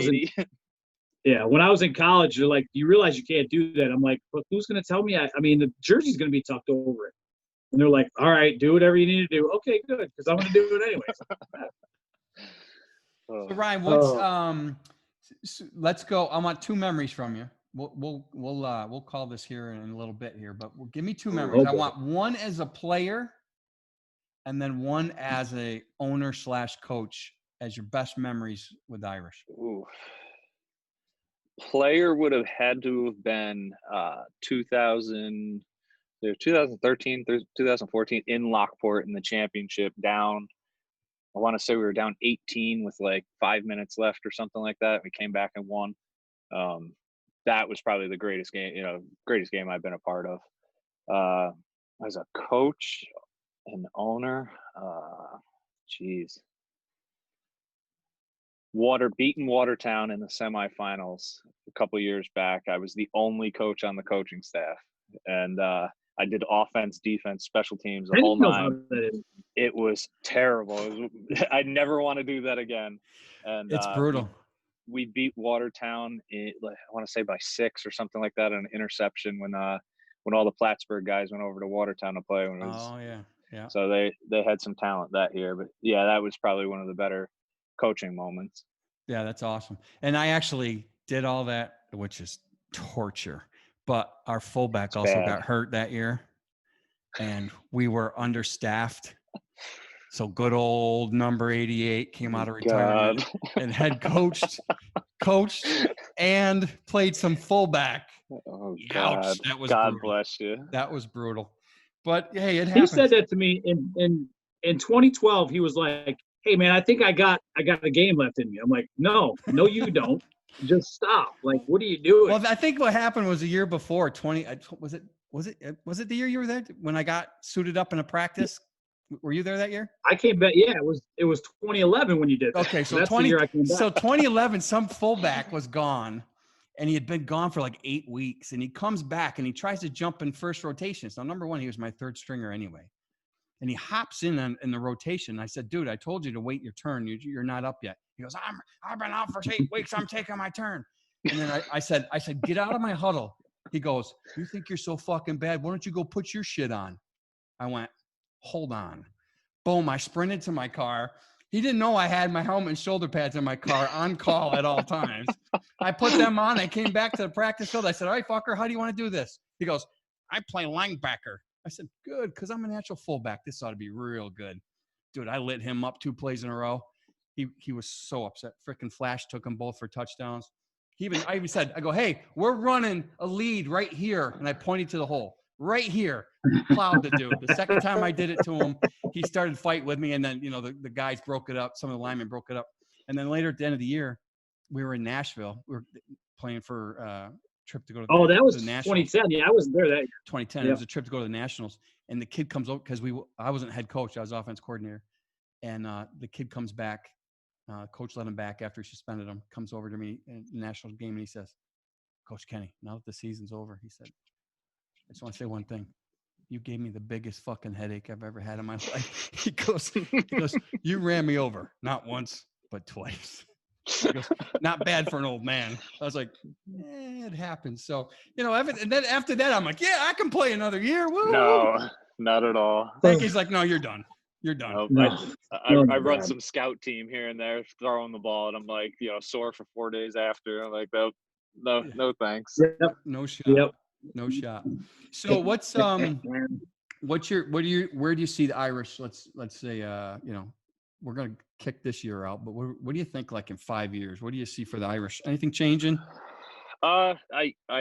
I was in college, you're like, you realize you can't do that. I'm like, but who's going to tell me? I mean, the jersey's going to be tucked over it. And they're like, all right, do whatever you need to do. Okay, good, because I'm going to do it anyways. So Ryan, let's go. I want two memories from you. We'll call this here in a little bit here, but give me two memories. Okay. I want one as a player, and then one as a owner / coach as your best memories with Irish. Ooh. Player would have had to have been 2013, 2014 in Lockport in the championship down. I want to say we were down 18 with like 5 minutes left or something like that. We came back and won. That was probably the greatest game I've been a part of. As a coach and owner, beating Watertown in the semifinals a couple years back. I was the only coach on the coaching staff, and I did offense, defense, special teams, the whole nine. It was terrible. I never want to do that again. And it's brutal. We beat Watertown I want to say by 6 or something like that, on an interception when all the Plattsburgh guys went over to Watertown to play. Yeah. So they had some talent that year, but that was probably one of the better coaching moments. Yeah, that's awesome. And I actually did all that, which is torture, but our fullback got hurt that year and we were understaffed. So good old number 88 came out of retirement and had coached and played some fullback. Oh, God. Ouch, that was God brutal. Bless you. That was brutal. But hey, it happened. He said that to me in in 2012, he was like, "Hey man, I think I got a game left in me." I'm like, "No, you don't. Just stop. Like, what are you doing?" Well, I think what happened was the year before, was it the year you were there when I got suited up in a practice? Were you there that year? I came back. Yeah, it was 2011 when you did that. Okay, so that's the year I came back. So 2011, some fullback was gone, and he had been gone for like 8 weeks, and he comes back and he tries to jump in first rotation. So number one, he was my third stringer anyway, and he hops in the rotation. I said, "Dude, I told you to wait your turn. You're not up yet." He goes, "I've been out for 8 weeks. I'm taking my turn." And then I said, "Get out of my huddle." He goes, "You think you're so fucking bad? Why don't you go put your shit on?" I went, "Hold on." Boom, I sprinted to my car. He didn't know I had my helmet and shoulder pads in my car on call at all times. I put them on. I came back to the practice field. I said, "All right, fucker, how do you want to do this?" He goes, "I play linebacker." I said, "Good, because I'm a natural fullback. This ought to be real good." Dude, I lit him up 2 plays in a row. He was so upset. Freaking Flash took them both for touchdowns. I even said, I go, "Hey, we're running a lead right here." And I pointed to the hole. Right here. Plowed the dude. The second time I did it to him, he started fighting with me. And then, the guys broke it up. Some of the linemen broke it up. And then later at the end of the year, we were in Nashville. We were playing for a trip to go to the that was the Nationals. 2010. Yeah, I wasn't there that year. 2010. Yep. It was a trip to go to the Nationals. And the kid comes over because I wasn't head coach. I was offense coordinator. And the kid comes back. Coach let him back after he suspended him. Comes over to me in the Nationals game and he says, "Coach Kenny, now that the season's over," he said, "I just want to say one thing. You gave me the biggest fucking headache I've ever had in my life." He goes, "You ran me over, not once, but twice." He goes, "Not bad for an old man." I was like, "It happens." So, and then after that, I'm like, "Yeah, I can play another year." Woo! No, not at all. He's like, "No, you're done. You're done." I run some scout team here and there, throwing the ball, and I'm like, sore for 4 days after. I'm like, no, thanks. Yep. No shot. Yep. No shot. So where do you see the Irish? Let's say, we're going to kick this year out, but what do you think, like in 5 years? What do you see for the Irish? Anything changing? I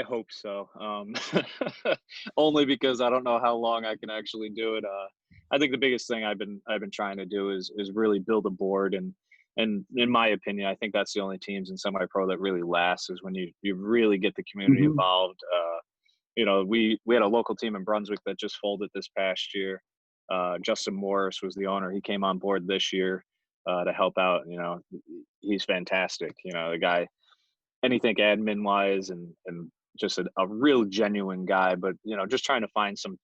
hope so. Only because I don't know how long I can actually do it. I think the biggest thing I've been trying to do is really build a board, and in my opinion, I think that's the only teams in semi-pro that really lasts is when you really get the community involved. We had a local team in Brunswick that just folded this past year. Justin Morris was the owner. He came on board this year to help out. He's fantastic. The guy, anything admin wise, and just a real genuine guy. But just trying to find some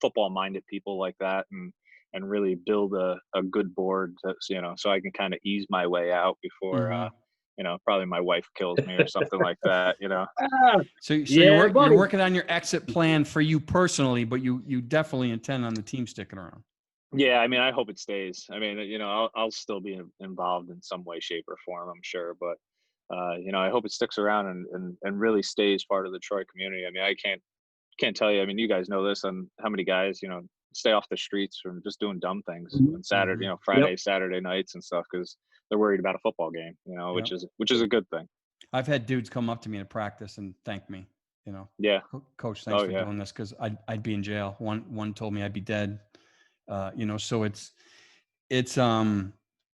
football minded people like that and really build a good board so I can kind of ease my way out before probably my wife kills me or something like that. So you're working on your exit plan for you personally, but you definitely intend on the team sticking around. Yeah, I mean, I hope it stays. I mean, I'll still be involved in some way, shape, or form, I'm sure, but I hope it sticks around and really stays part of the Troy community. I mean, I can't tell you. I mean, you guys know this, on how many guys stay off the streets from just doing dumb things on Saturday, Friday, Saturday nights and stuff because they're worried about a football game. Which is a good thing. I've had dudes come up to me in practice and thank me. Yeah, Coach, thanks for doing this because I'd be in jail. One told me I'd be dead. So it's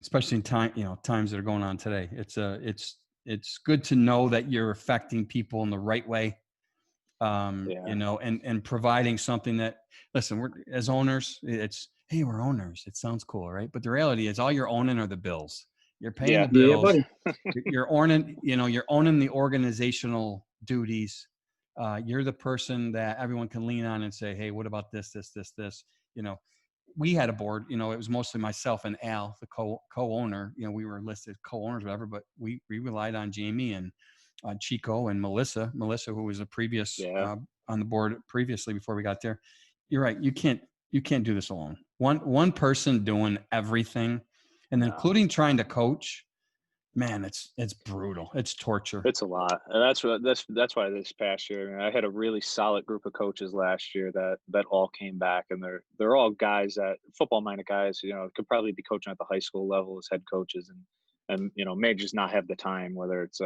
especially in times that are going on today. It's good to know that you're affecting people in the right way. And providing something that, listen, we're as owners, hey, we're owners. It sounds cool, right? But the reality is all you're owning are the bills. You're paying the bills. You're owning the organizational duties. You're the person that everyone can lean on and say, hey, what about this? We had a board, it was mostly myself and Al, the co-owner. We were listed co-owners, whatever, but we relied on Jamie and Chico and Melissa, who was a previous on the board previously before we got there. You're right. You can't do this alone. One person doing everything, and including trying to coach. Man, it's brutal. It's torture. It's a lot. And that's why this past year, I had a really solid group of coaches last year that all came back, and they're all guys that football-minded guys, could probably be coaching at the high school level as head coaches and may just not have the time, whether it's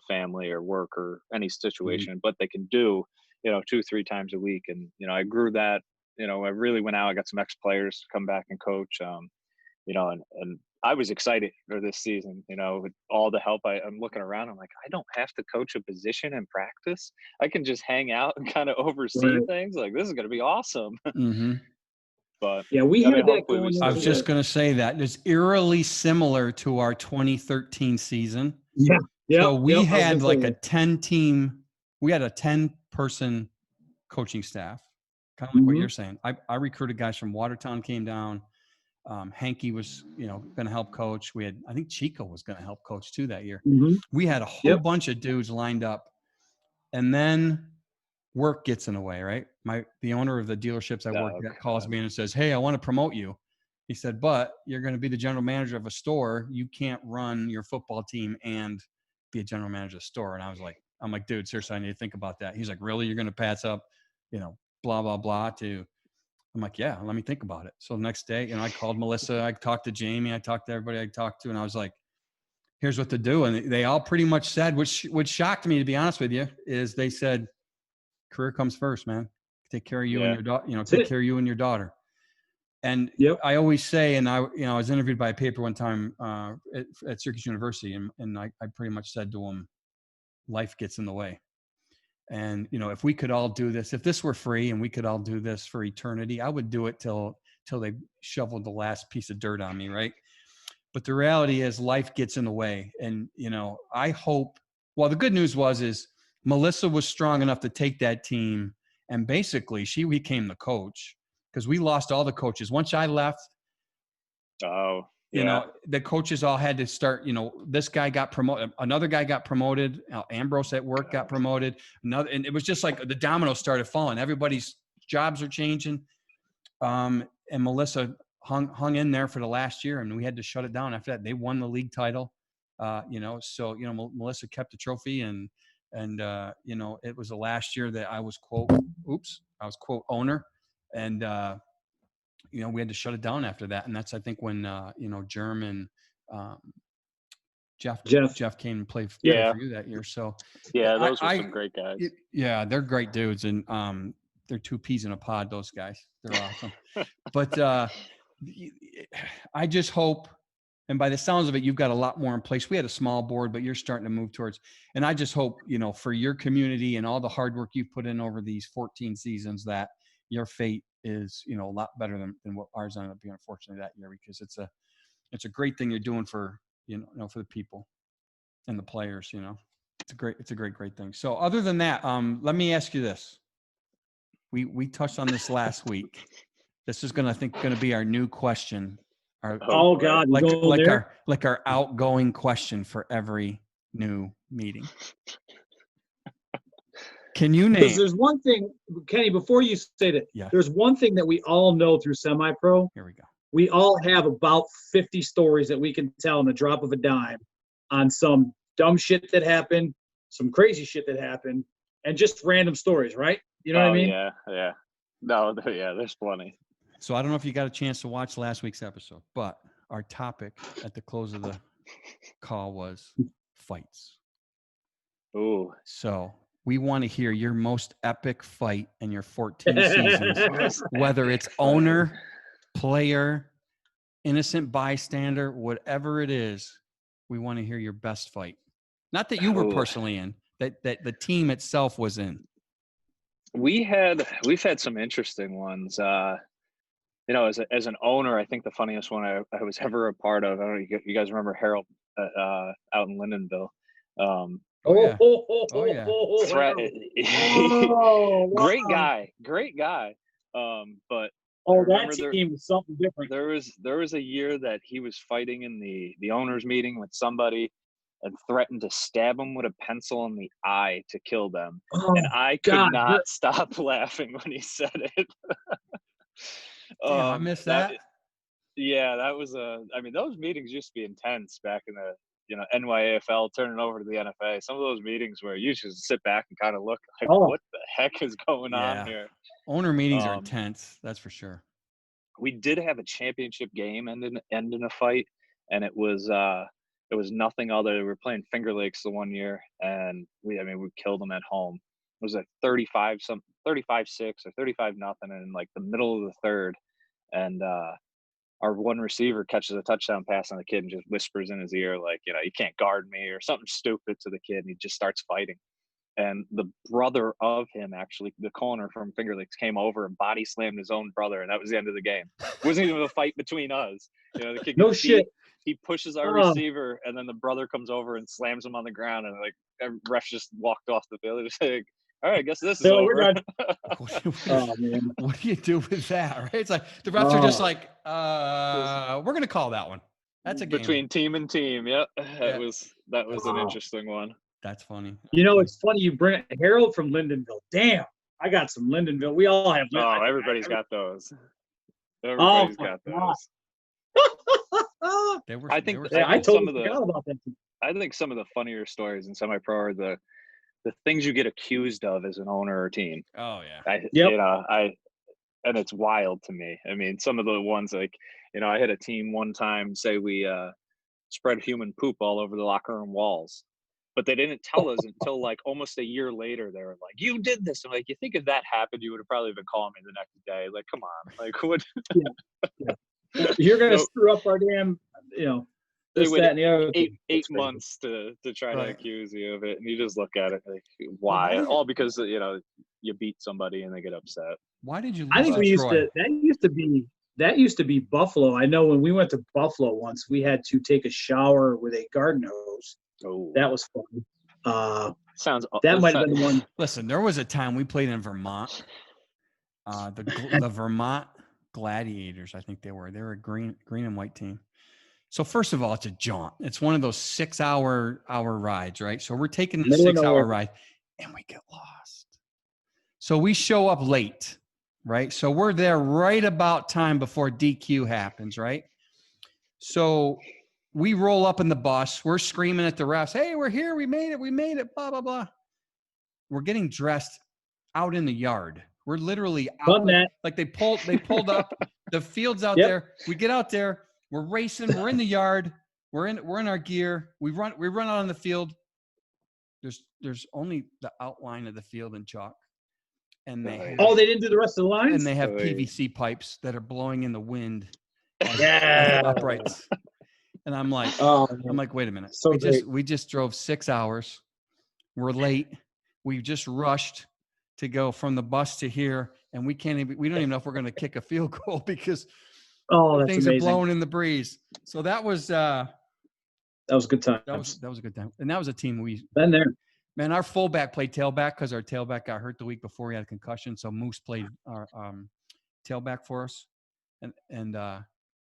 family or work or any situation, but they can do 2-3 times a week. And I grew that I really went out. I got some ex-players to come back and coach. And I was excited for this season, with all the help. I'm looking around. I'm like, I don't have to coach a position in practice. I can just hang out and kind of oversee things. Like, this is going to be awesome. Mm-hmm. But yeah, we had that going. I was just going to say that it's eerily similar to our 2013 season. Yeah. So we had like a 10-team, we had a 10-person coaching staff, kind of like what you're saying. I recruited guys from Watertown, came down. Hantke was, going to help coach. We had, I think Chico was going to help coach too that year. We had a whole bunch of dudes lined up, and then work gets in the way, right? The owner of the dealerships I worked at calls me and says, "Hey, I want to promote you." He said, "But you're going to be the general manager of a store. You can't run your football team and be a general manager of a store." And I'm like, dude, seriously, I need to think about that. He's like, "Really? You're going to pass up, blah, blah, blah to." I'm like, "Yeah, let me think about it." So the next day, I called Melissa, I talked to Jamie, I talked to everybody I talked to, and I was like, "Here's what to do." And they all pretty much said, which shocked me, to be honest with you, is they said, "Career comes first, man. Take care of you and your daughter, take care of you and your daughter." And I always say, and I was interviewed by a paper one time at Syracuse University, and I pretty much said to them, life gets in the way. And, if we could all do this, if this were free and we could all do this for eternity, I would do it till they shoveled the last piece of dirt on me. Right. But the reality is life gets in the way. And, I hope, well, the good news is Melissa was strong enough to take that team. And basically she became the coach, because we lost all the coaches. Once I left, the coaches all had to start, this guy got promoted. Another guy got promoted. Ambrose at work got promoted. And it was just like the dominoes started falling. Everybody's jobs are changing. And Melissa hung in there for the last year, and we had to shut it down after that. They won the league title. Melissa kept the trophy, and it was the last year that I was quote owner. And, we had to shut it down after that. And that's, I think, when, Germ and Jeff came and played for you that year. So those were some great guys. Yeah, they're great dudes. And they're 2 peas in a pod, those guys. They're awesome. But I just hope, and by the sounds of it, you've got a lot more in place. We had a small board, but you're starting to move towards, and I just hope, for your community and all the hard work you've put in over these 14 seasons, that your fate is, a lot better than what ours ended up being, unfortunately, that year, because it's a great thing you're doing for, for the people and the players, it's a great thing. So other than that, let me ask you this. We touched on this last week. This is going to be our new question. God, like our outgoing question for every new meeting. Can you name? Because there's one thing, Kenny, before you say that, there's one thing that we all know through Semi-Pro. Here we go. We all have about 50 stories that we can tell in the drop of a dime on some dumb shit that happened, some crazy shit that happened, and just random stories, right? You know what I mean? Yeah. No, there's plenty. So I don't know if you got a chance to watch last week's episode, but our topic at the close of the call was fights. Ooh. So we want to hear your most epic fight in your 14 seasons, whether it's owner, player, innocent bystander, whatever it is. We want to hear your best fight. Not that you were personally in, that the team itself was in. We've had some interesting ones. As an owner, I think the funniest one I was ever a part of, I don't know, you guys remember Harold out in Lindenville. Yeah. Great guy. But that team was something different. There was a year that he was fighting in the owners meeting with somebody and threatened to stab him with a pencil in the eye to kill them. And I could not stop laughing when he said it. Damn, I missed that. That was those meetings used to be intense back in the NYAFL turning over to the NFA. Some of those meetings where you just sit back and kind of look like, what the heck is going on here? Owner meetings are intense, that's for sure. We did have a championship game end in a fight, and it was nothing other. We were playing Finger Lakes the one year, and we killed them at home. was like 35 something, 35-6 or 35 nothing in like the middle of the third, and our one receiver catches a touchdown pass on the kid and just whispers in his ear like, you know, you can't guard me or something stupid to the kid, and he just starts fighting. And the brother of him, actually, the corner from Finger Lakes, came over and body slammed his own brother, and that was the end of the game. It wasn't even a fight between us. You know, the kid No gets shit. beat, he pushes our receiver, and then the brother comes over and slams him on the ground, and like ref just walked off the field. It's like, all right, I guess this is over. Oh man, what do you do with that? Right? It's like the refs are just like, we're gonna call that one. That's a game between team and team. Yep, that was an interesting one. That's funny. You know, it's funny you bring Harold from Lindenville. Damn, I got some Lindenville. We all have. Oh, everybody's got those. Everybody's got those. I think totally forgot about that. I think some of the funnier stories in semi-pro are the things you get accused of as an owner or team. Oh yeah. You know, and it's wild to me. I mean, some of the ones like, you know, I had a team one time say we spread human poop all over the locker room walls, but they didn't tell us until like almost a year later. They were like, "You did this." I'm like, "You think if that happened, you would have probably been calling me the next day." Like, come on, like what? Yeah. You're gonna screw up our damn, you know. This, that, and the other eight months to try to accuse you of it, and you just look at it like, why? All because, you know, you beat somebody and they get upset. Why did you lose? I think that used to be Buffalo. I know when we went to Buffalo once, we had to take a shower with a garden hose. Oh, that was fun. That might have been the one. Listen, there was a time we played in Vermont. The Vermont Gladiators, I think they were a green and white team. So first of all, it's a jaunt. It's one of those 6-hour rides, right? So we're taking the 6-hour ride and we get lost. So we show up late, right? So we're there right about time before DQ happens, right? So we roll up in the bus. We're screaming at the refs, "Hey, we're here. We made it, blah, blah, blah." We're getting dressed out in the yard. We're literally out. Like they pulled up. The field's out there. We get out there. We're racing. We're in the yard. We're in our gear. We run out on the field. There's only the outline of the field in chalk, and they didn't do the rest of the lines. And they have PVC pipes that are blowing in the wind as uprights. And I'm like, wait a minute. So we just drove 6 hours. We're late. We just rushed to go from the bus to here, and we don't even know if we're going to kick a field goal because things are blowing in the breeze. So that was a good time. That was a good time. And that was a team we been there. Man, our fullback played tailback because our tailback got hurt the week before. He had a concussion. So Moose played our tailback for us. And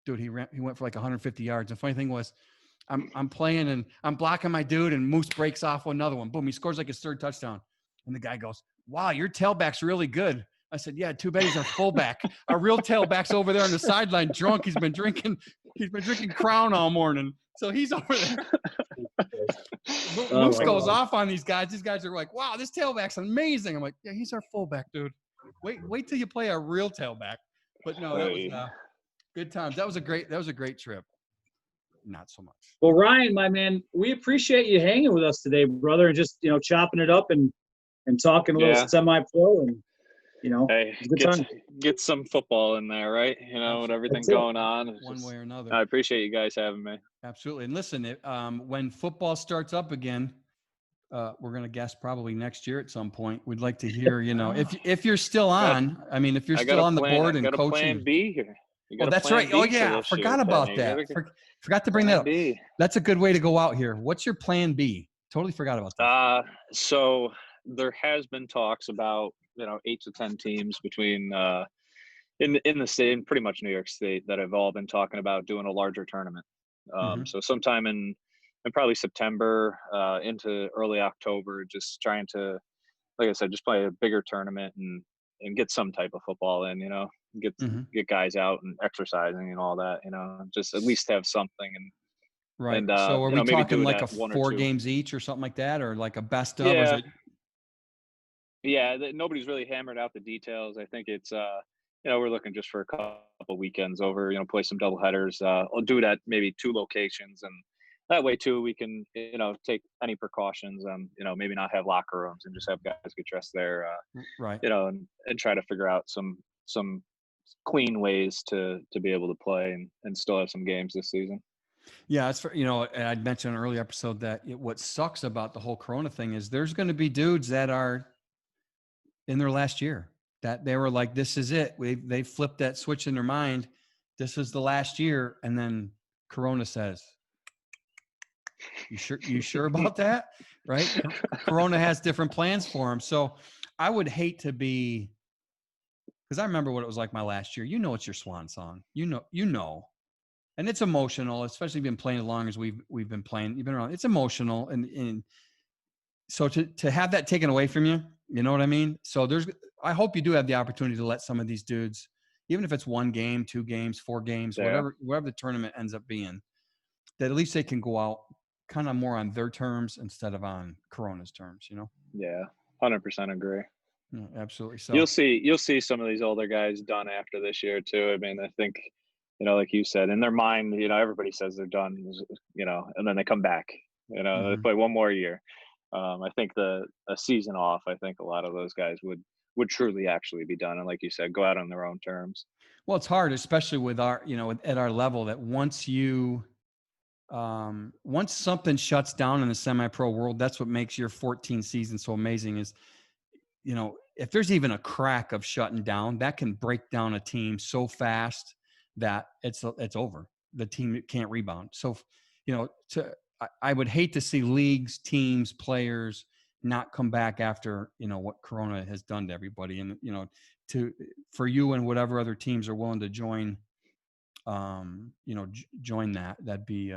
dude, he went for like 150 yards. The funny thing was, I'm playing and I'm blocking my dude, and Moose breaks off another one. Boom, he scores like his third touchdown. And the guy goes, "Wow, your tailback's really good." I said, "Yeah, too bad he's our fullback. Our real tailback's over there on the sideline drunk. He's been drinking Crown all morning. So he's over there." Moose goes off on these guys. These guys are like, "Wow, this tailback's amazing." I'm like, "Yeah, he's our fullback, dude. Wait till you play our real tailback." But no, that was good times. That was a great trip. Not so much. Well, Ryan, my man, we appreciate you hanging with us today, brother, and just, you know, chopping it up and talking a little semi-pro, and, you know, hey, get some football in there, right? You know, with everything going on. One way or another. I appreciate you guys having me. Absolutely. And listen, when football starts up again, we're going to guess probably next year at some point. We'd like to hear, you know, if you're still on. I mean, if you're still on the board and coaching. Plan B here. Oh, that's right. Oh, yeah. Forgot about that. Forgot to bring that up. That's a good way to go out here. What's your plan B? Totally forgot about that. So there has been talks about, you know, 8 to 10 teams between in the state and pretty much New York State that have all been talking about doing a larger tournament. So sometime in probably September into early October, just trying to, like I said, just play a bigger tournament and get some type of football in, you know, get guys out and exercising and all that, you know, just at least have something. And right. And, so are we talking like a 4 games each or something like that, or like a best of? Yeah. Or is it... Yeah. Nobody's really hammered out the details. I think it's, you know, we're looking just for a couple weekends over, you know, play some double headers. I'll do it at maybe 2 locations, and that way too, we can, take any precautions, maybe not have locker rooms and just have guys get dressed there, Right. And try to figure out some clean ways to be able to play and still have some games this season. Yeah, it's for, and I'd mentioned in an early episode that what sucks about the whole Corona thing is there's going to be dudes that are in their last year that they were like, this is it. They flipped that switch in their mind. This is the last year. And then Corona says, you sure about that? Right. Corona has different plans for them. So I would hate to be, because I remember what it was like my last year. It's your swan song, and it's emotional, especially been playing as long as we've been playing. You've been around. It's emotional. And so to have that taken away from you, you know what I mean? So I hope you do have the opportunity to let some of these dudes, even if it's 1 game, 2 games, 4 games, whatever the tournament ends up being, that at least they can go out kind of more on their terms instead of on Corona's terms, Yeah, 100% agree. Yeah, absolutely. So you'll see some of these older guys done after this year too. I mean, I think, like you said, in their mind, everybody says they're done, and then they come back, they play 1 more year. I think a season off, I think a lot of those guys would truly actually be done. And like you said, go out on their own terms. Well, it's hard, especially with our, at our level, that once something shuts down in the semi-pro world, that's what makes your 14 season so amazing is, if there's even a crack of shutting down, that can break down a team so fast that it's over. The team can't rebound. So, I would hate to see leagues, teams, players not come back after, what Corona has done to everybody. And, for you and whatever other teams are willing to join, join that'd be,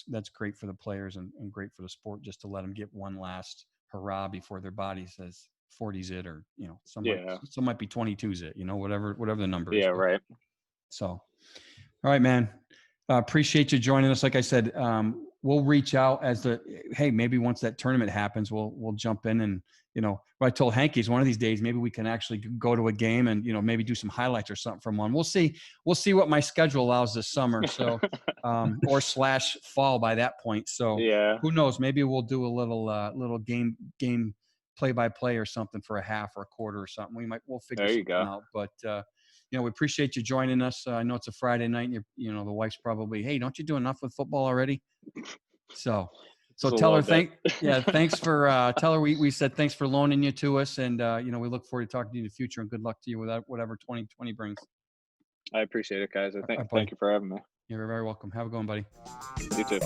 that's great for the players and great for the sport, just to let them get one last hurrah before their body says 40's it, or, some might be 22's it, whatever the number is. Yeah. Right. So, all right, man. Appreciate you joining us. Like I said, we'll reach out hey, maybe once that tournament happens, we'll jump in and, what I told Hantke is one of these days, maybe we can actually go to a game and, maybe do some highlights or something from one. We'll see what my schedule allows this summer. So, or / fall by that point. So who knows, maybe we'll do a little game play-by-play or something for a half or a quarter or something. We'll figure something out, but, we appreciate you joining us. I know it's a Friday night and the wife's probably, hey, don't you do enough with football already? So tell her, thanks for, tell her we said, thanks for loaning you to us. And, we look forward to talking to you in the future, and good luck to you with whatever 2020 brings. I appreciate it, guys. Thank you for having me. You're very welcome. Have a good one, buddy. You too.